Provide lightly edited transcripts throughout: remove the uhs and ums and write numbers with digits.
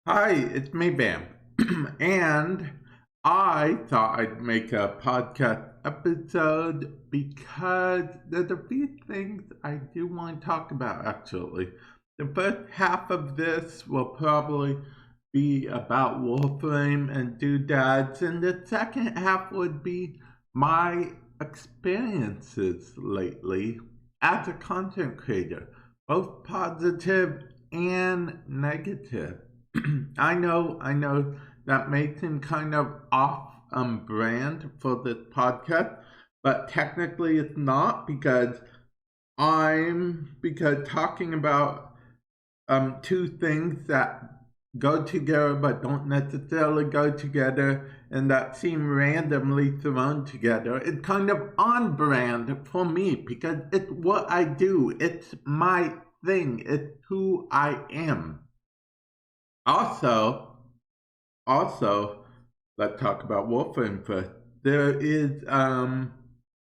Hi, it's me, Vamp. And I thought I'd make a podcast episode because there's a few things I do want to talk about, actually. The first half of this will probably be about Warframe and doodads, and the second half would be my experiences lately as a content creator, both positive and negative. I know that makes him kind of off brand for this podcast, but technically it's not because talking about two things that go together but don't necessarily go together and that seem randomly thrown together. It's kind of on brand for me because it's what I do. It's my thing. It's who I am. Also, also, let's talk about Warframe first. There is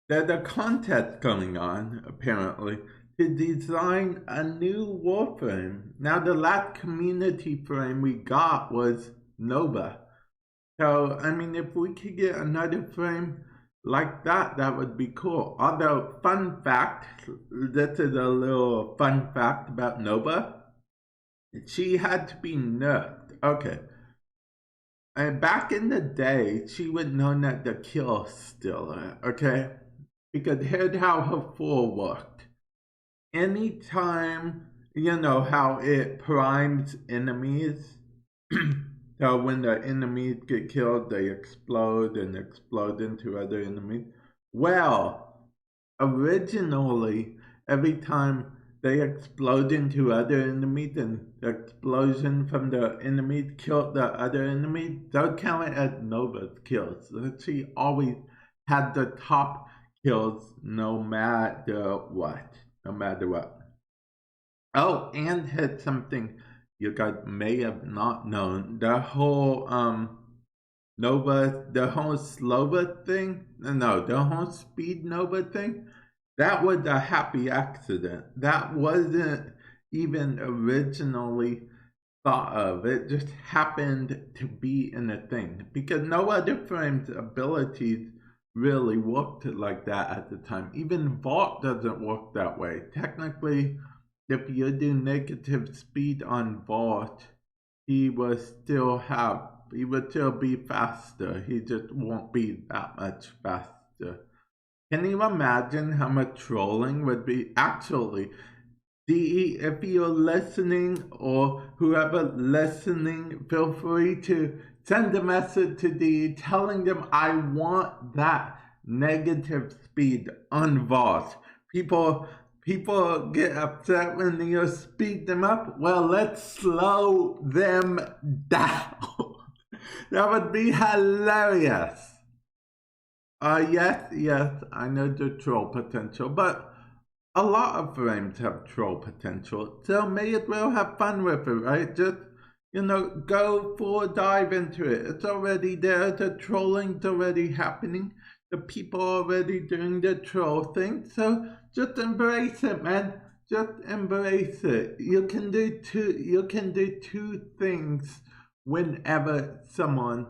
there's a contest going on apparently to design a new Warframe. Now the last community frame we got was Nova. So I mean, if we could get another frame like that, that would be cool. Although, fun fact, this is a little fun fact about Nova. She had to be nerfed. Okay, and back in the day, she was known as the kill stealer, okay? Because here's how her fall worked. Anytime, you know how it primes enemies? So when the enemies get killed, they explode and explode into other enemies. Well, originally, every time they explode into other enemies and the explosion from the enemies killed the other enemies, they'll count it as Nova's kills. So she always had the top kills no matter what. No matter what. Oh, and had something you guys may have not known. The whole Nova, the whole Slova thing, no, the whole Speed Nova thing, that was a happy accident. That wasn't even originally thought of. It just happened to be in a thing because no other frame's abilities really worked like that at the time. Even Vault doesn't work that way. Technically, if you do negative speed on Vault, he would still be faster. He just won't be that much faster. Can you imagine how much trolling would be? Actually, DE, if you're listening or whoever listening, feel free to send a message to DE telling them I want that negative speed on Voss. People get upset when you speed them up. Well, let's slow them down. That would be hilarious. Yes, I know the troll potential, but a lot of frames have troll potential, so may as well have fun with it, right? Just, go full dive into it. It's already there, the trolling's already happening, the people are already doing the troll thing, so just embrace it, man. Just embrace it. You can do two things whenever someone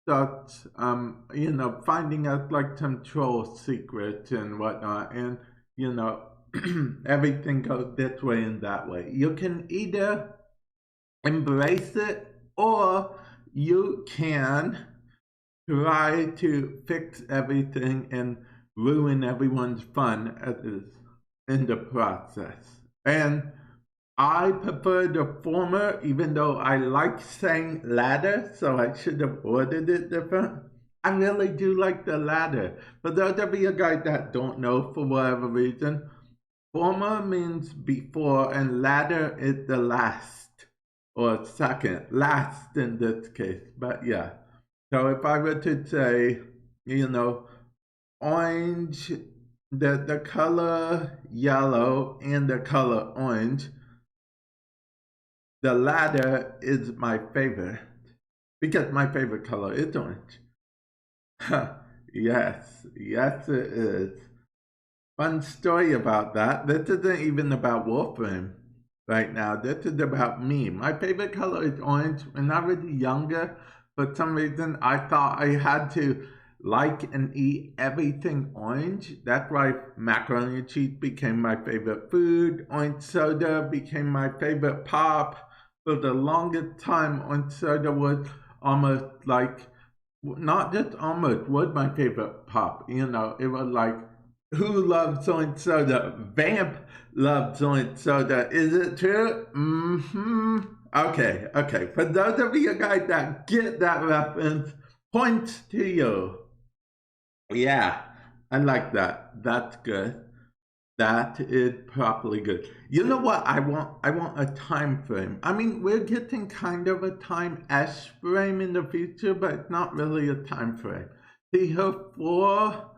starts finding out like some troll secrets and whatnot, and you know everything goes this way and that way. You can either embrace it or you can try to fix everything and ruin everyone's fun as is in the process. And I prefer the former, even though I like saying ladder, so I should have ordered it different. I really do like the ladder. For those of you guys that don't know for whatever reason, former means before and ladder is the last or second, last in this case. But yeah. So if I were to say, you know, orange, the color yellow and the color orange, the latter is my favorite because my favorite color is orange. Yes, it is. Fun story about that. This isn't even about Warframe. right now. This is about me. My favorite color is orange. When I was younger, for some reason, I thought I had to like and eat everything orange. That's why macaroni and cheese became my favorite food. Orange soda became my favorite pop. For the longest time, orange soda was almost like, not just almost, was my favorite pop. You know, it was like, who loves orange soda? Vamp loves orange soda. Is it true? Mm-hmm. Okay, okay. For those of you guys that get that reference, points to you. Yeah, I like that. That's good. That is properly good. You know what I want? I want a time frame. I mean, we're getting kind of a time S frame in the future, but it's not really a time frame. See, her four,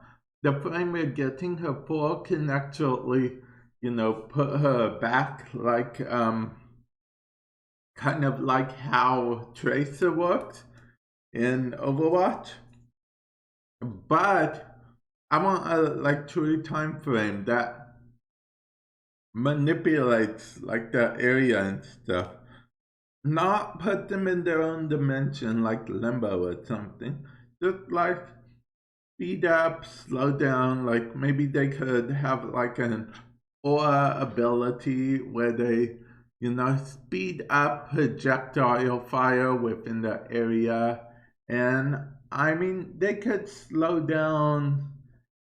the frame we're getting, her four can actually, you know, put her back like, kind of like how Tracer works in Overwatch. But I want a like true time frame that manipulates like the area and stuff. Not put them in their own dimension like limbo or something. Just like speed up, slow down, like maybe they could have like an aura ability where they, you know, speed up projectile fire within the area. And I mean, they could slow down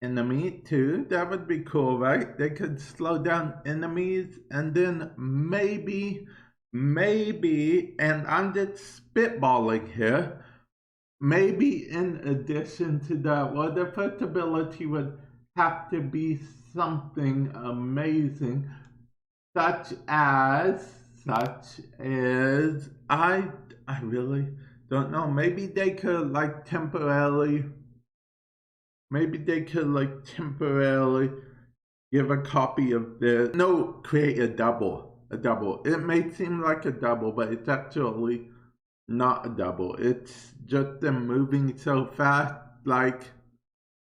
enemy too. That would be cool, right? They could slow down enemies and then maybe, and I'm just spitballing here, maybe in addition to that, well, the first ability would have to be something amazing, such as, I really don't know. Maybe they could like temporarily give a copy of this. No, create a double. A double. It may seem like a double, but it's actually not a double. It's just them moving so fast. Like,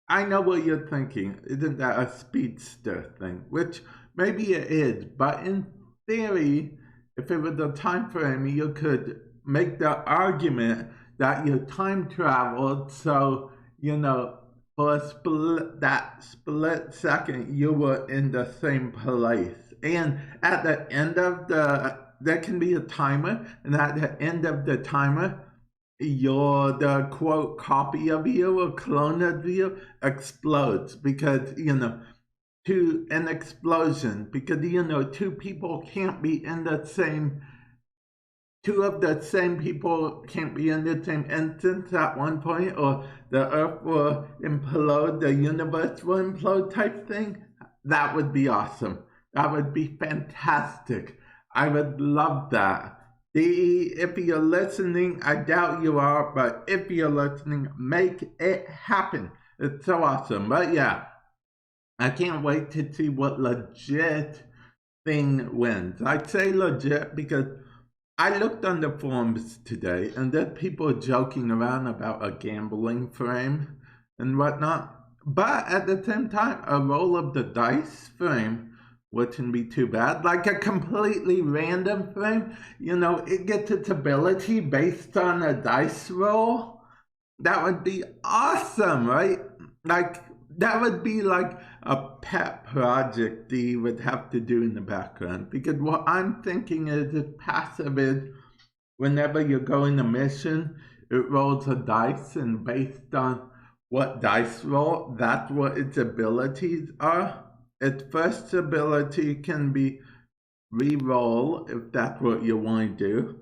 I know what you're thinking. Isn't that a speedster thing? Which maybe it is, but in theory, if it was a time frame, you could make the argument that you time traveled, so you know, for that split second, you were in the same place, and at the end of there can be a timer, and at the end of the timer, the quote copy of you or clone of you explodes because you know to an explosion because you know two people can't be in the same two of the same people can't be in the same instance at one point, or the earth will implode, the universe will implode type thing. That would be awesome. That would be fantastic. I would love that. If you're listening, I doubt you are, but if you're listening, make it happen. It's so awesome. But yeah, I can't wait to see what legit thing wins. I say legit because I looked on the forums today and there's people joking around about a gambling frame and whatnot. But at the same time, a roll of the dice frame wouldn't be too bad. Like a completely random frame, you know, it gets its ability based on a dice roll. That would be awesome, right? Like, that would be like a pet project that you would have to do in the background. Because what I'm thinking is if passive is whenever you're going a mission, it rolls a dice, and based on what dice roll, that's what its abilities are. Its first ability can be re-roll if that's what you want to do.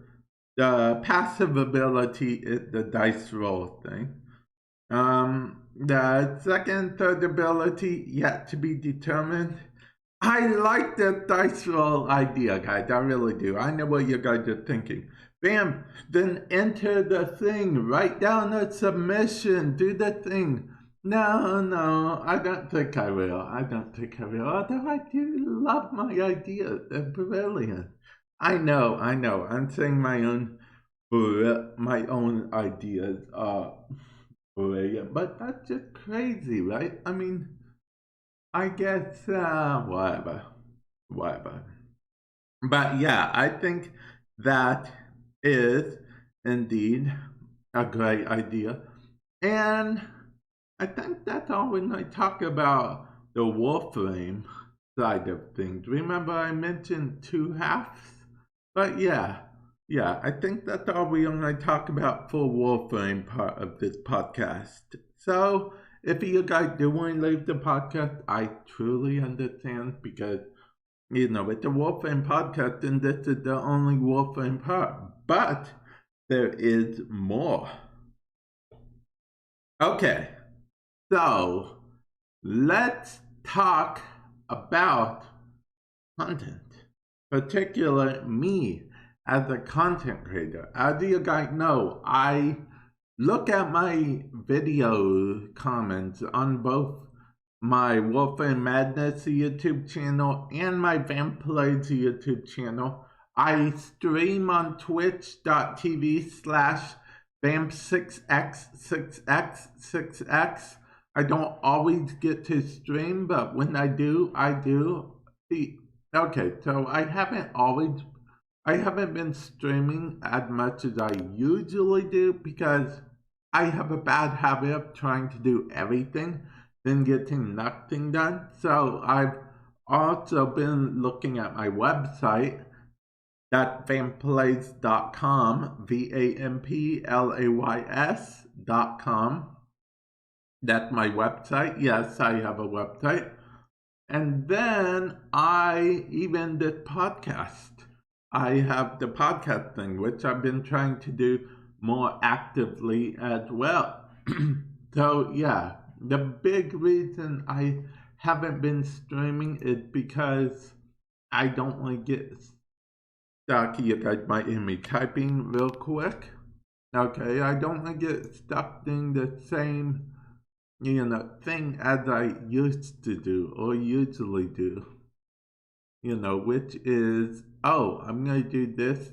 The passive ability is the dice roll thing. The second, third ability yet to be determined. I like the dice roll idea, guys. I really do. I know what you guys are thinking. Bam! Then enter the thing. Write down a submission. Do the thing. No, I don't think I will. I don't think I will. Although I do love my ideas. They're brilliant. I know. I'm saying my own ideas are brilliant, but that's just crazy, right? I mean, I guess, whatever. But yeah, I think that is indeed a great idea. And I think that's all when I talk about the Warframe side of things. Remember, I mentioned two halves? But yeah, I think that's all we only talk about for Warframe part of this podcast. So, if you guys do want to leave the podcast, I truly understand because, it's a Warframe podcast and this is the only Warframe part. But there is more. Okay, so let's talk about content, particularly me as a content creator. As you guys know, I look at my video comments on both my Warframe Madness YouTube channel and my Vamp Plays YouTube channel. I stream on twitch.tv/Vamp6x6x6x. I don't always get to stream, but when I do, I do. Okay, so I haven't been streaming as much as I usually do because I have a bad habit of trying to do everything, then getting nothing done. So I've also been looking at my website, that's vamplays.com, VAMPLAYS.com. That's my website. Yes, I have a website. And then I even did podcast. I have the podcast thing, which I've been trying to do more actively as well. So yeah, the big reason I haven't been streaming is because I don't want to get stuck. You guys might hear me typing real quick. Okay, I don't want to get stuck doing the same thing as I used to do or usually do, which is, oh, I'm going to do this,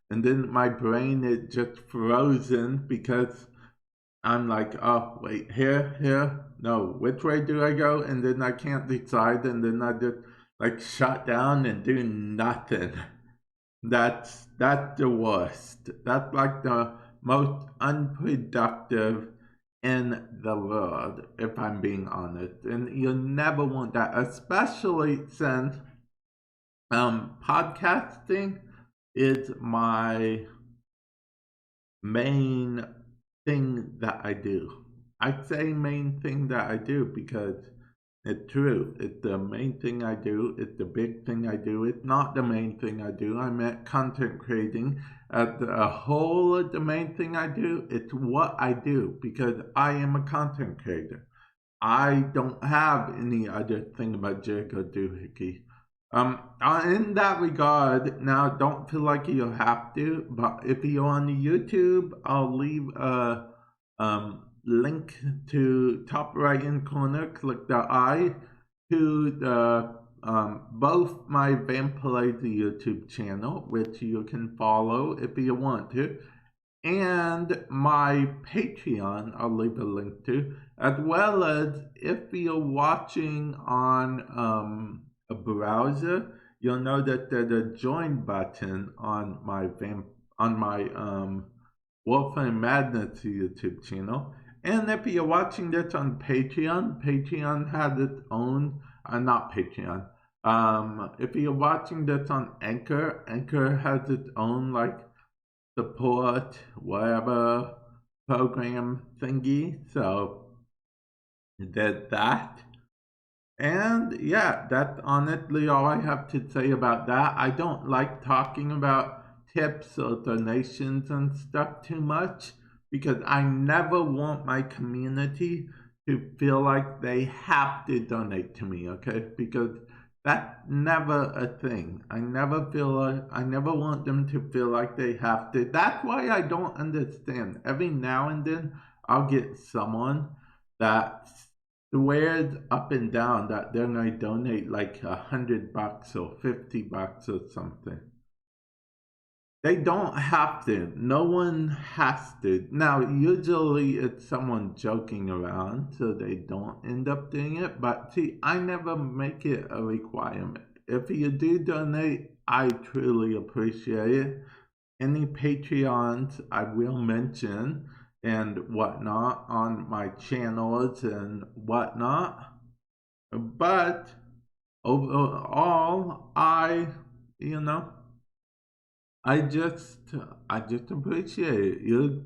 and then my brain is just frozen because I'm like, oh, wait, here, no, which way do I go? And then I can't decide, and then I just like shut down and do nothing. That's the worst. That's like the most unproductive in the world, if I'm being honest. And you'll never want that, especially since podcasting is my main thing that I do. I say main thing that I do because it's true. It's the main thing I do. It's the big thing I do. It's not the main thing I do. I meant content creating as a whole of the main thing I do. It's what I do because I am a content creator. I don't have any other thing about jig or doohickey. In that regard, now don't feel like you have to, but if you're on YouTube, I'll leave a link to top right hand corner. Click the I to the both my Vampire YouTube channel, which you can follow if you want to, and my Patreon, I'll leave a link to, as well as if you're watching on a browser, you'll know that there's a join button on my Warframe Madness YouTube channel. And if you're watching this on Patreon, Patreon has its own, not Patreon. If you're watching this on Anchor, Anchor has its own like support whatever program thingy. So did that. And yeah, that's honestly all I have to say about that. I don't like talking about tips or donations and stuff too much because I never want my community to feel like they have to donate to me, okay? Because that's never a thing. I never want them to feel like they have to. That's why I don't understand. Every now and then I'll get someone that swears up and down that they're gonna donate like $100 or $50 or something. They don't have to. No one has to. Now, usually it's someone joking around, so they don't end up doing it. But see, I never make it a requirement. if you do donate, I truly appreciate it. Any Patreons I will mention and whatnot on my channels and whatnot. But overall, I just appreciate you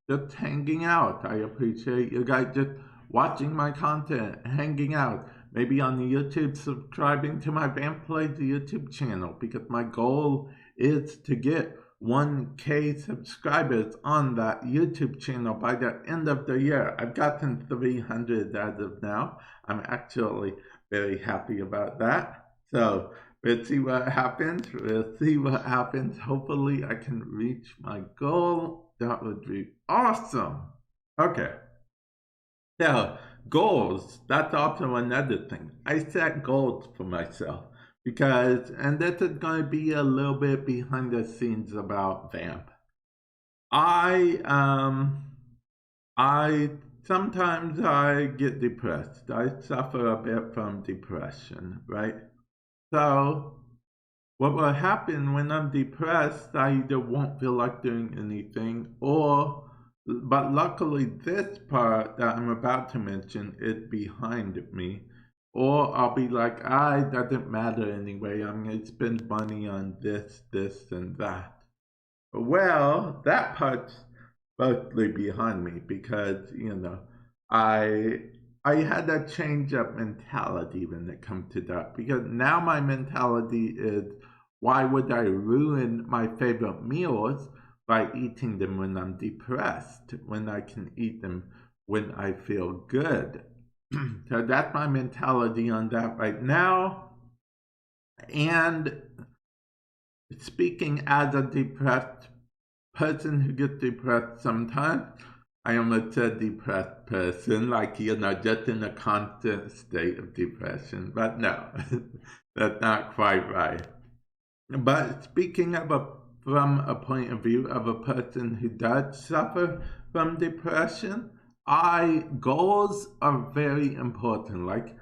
just hanging out. I appreciate you guys just watching my content, hanging out. Maybe on YouTube, subscribing to my Vamp Plays YouTube channel, because my goal is to get 1K subscribers on that YouTube channel by the end of the year. I've gotten 300 as of now. I'm actually very happy about that. So let's see what happens. Hopefully I can reach my goal. That would be awesome. Okay. So goals, that's also another thing. I set goals for myself because, and this is going to be a little bit behind the scenes about Vamp. I sometimes I get depressed. I suffer a bit from depression, right? So what will happen when I'm depressed, I either won't feel like doing anything, but luckily this part that I'm about to mention is behind me, or I'll be like, it doesn't matter anyway, I'm going to spend money on this, and that. Well, that part's mostly behind me because, I had a change of mentality when it comes to that, because now my mentality is, why would I ruin my favorite meals by eating them when I'm depressed, when I can eat them when I feel good? So that's my mentality on that right now. And speaking as a depressed person who gets depressed sometimes, I am a depressed person, like, just in a constant state of depression. But no, that's not quite right. But speaking from a point of view of a person who does suffer from depression, goals are very important. Like,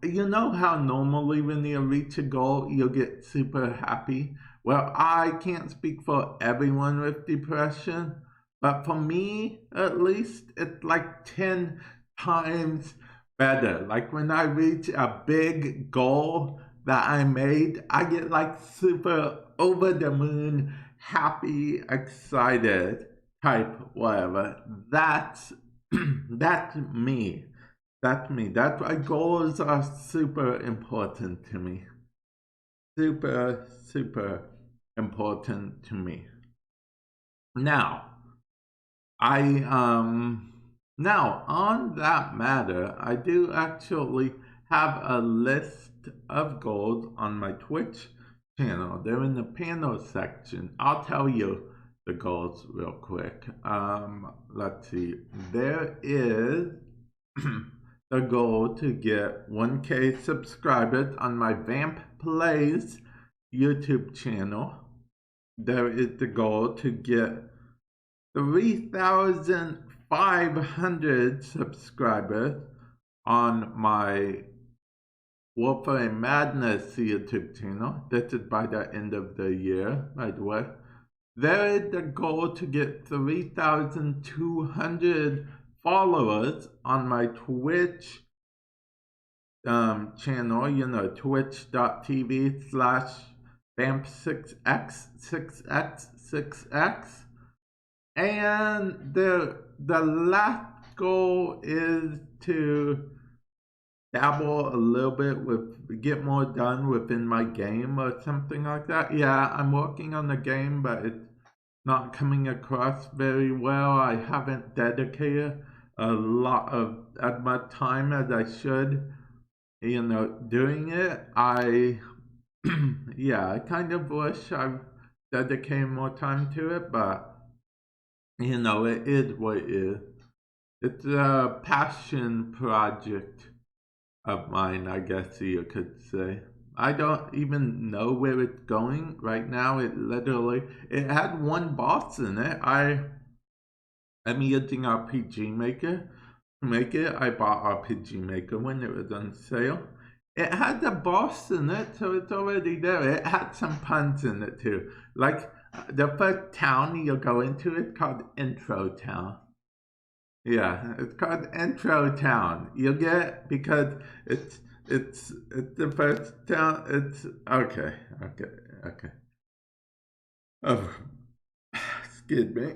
you know how normally when you reach a goal, you'll get super happy? Well, I can't speak for everyone with depression, but for me, at least, it's like 10 times better. Like when I reach a big goal that I made, I get like super over the moon, happy, excited type whatever. That's me. That's me. That's why goals are super important to me. Super, super important to me. Now, now on that matter, I do actually have a list of goals on my Twitch channel. They're in the panel section. I'll tell you the goals real quick. Let's see. There is the goal to get 1K subscribers on my Vamp Plays YouTube channel. There is the goal to get 3,500 subscribers on my Warframe Madness YouTube channel. This is by the end of the year, by the way. There is the goal to get 3,200 followers on my Twitch channel, twitch.tv/vamp6x6x6x. And the last goal is to dabble a little bit get more done within my game or something like that. Yeah, I'm working on the game, but it's not coming across very well. I haven't dedicated as much time as I should, doing it. I kind of wish I dedicated more time to it, but it is what it is. It's a passion project of mine, I guess you could say. I don't even know where it's going right now. It had one boss in it. I'm using RPG Maker to make it. I bought RPG Maker when it was on sale, It had a boss in it, so it's already there. It had some puns in it too. Like the first town you go into, it's called Intro Town. Yeah, it's called Intro Town. You get it? Because it's the first town. It's okay, okay. Oh, excuse me.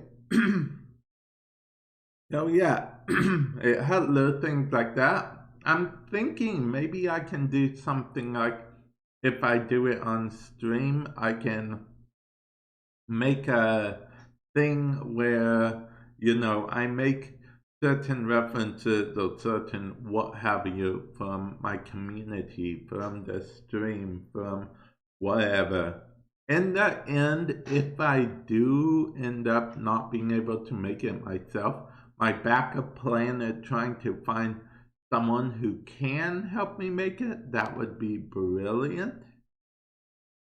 Oh yeah, it had little things like that. I'm thinking maybe I can do something like if I do it on stream, I can make a thing where, I make certain references or certain what have you from my community, from the stream, from whatever. In the end, if I do end up not being able to make it myself, my backup plan is trying to find someone who can help me make it. That would be brilliant.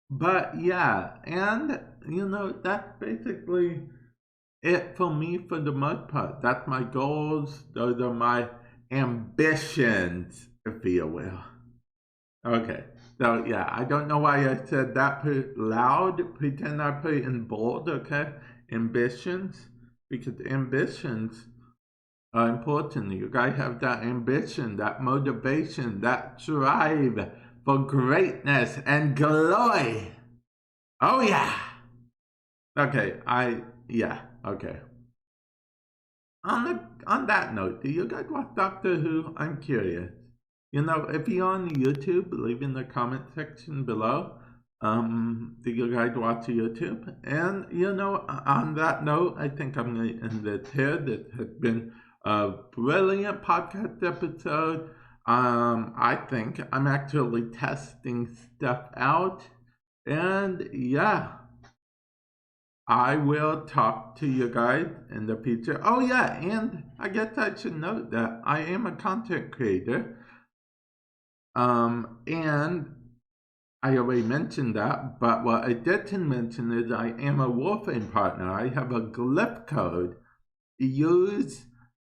But yeah, and that's basically it for me for the most part. That's my goals. Those are my ambitions, if you will. Okay, so yeah, I don't know why I said that loud. Pretend I put it in bold, okay? Ambitions, because ambitions are important. You guys have that ambition, that motivation, that drive for greatness and glory. Oh yeah. Okay, okay. On that note, do you guys watch Doctor Who? I'm curious. If you're on YouTube, leave in the comment section below. Do you guys watch YouTube? And on that note, I think I'm gonna end it here. This has been a brilliant podcast episode. I think I'm actually testing stuff out. And yeah, I will talk to you guys in the future. Oh yeah, and I guess I should note that I am a content creator. And I already mentioned that, but what I didn't mention is I am a Warframe partner. I have a glyph code. Use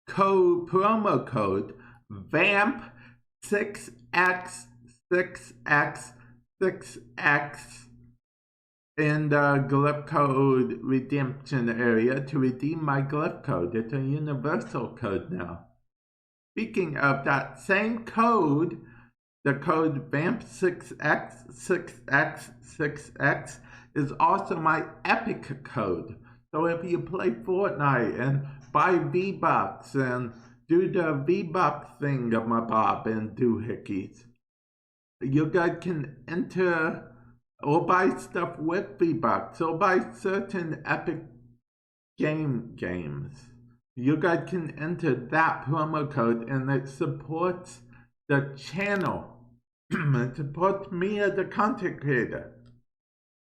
promo code VAMP 6x6x6x in the glyph code redemption area to redeem my glyph code. It's a universal code now. Speaking of that same code, the code VAMP6x6x6x is also my epic code. So if you play Fortnite and buy V-Bucks and do the V-Bucks thing of my bob and doohickeys, you guys can enter or buy stuff with V-Bucks or buy certain epic games. You guys can enter that promo code and it supports the channel. It supports me as a content creator.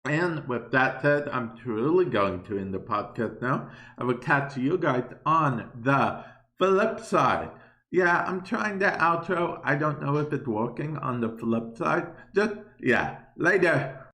And with that said, I'm truly going to end the podcast now. I will catch you guys on the flip side. Yeah, I'm trying the outro. I don't know if it's working on the flip side. Later.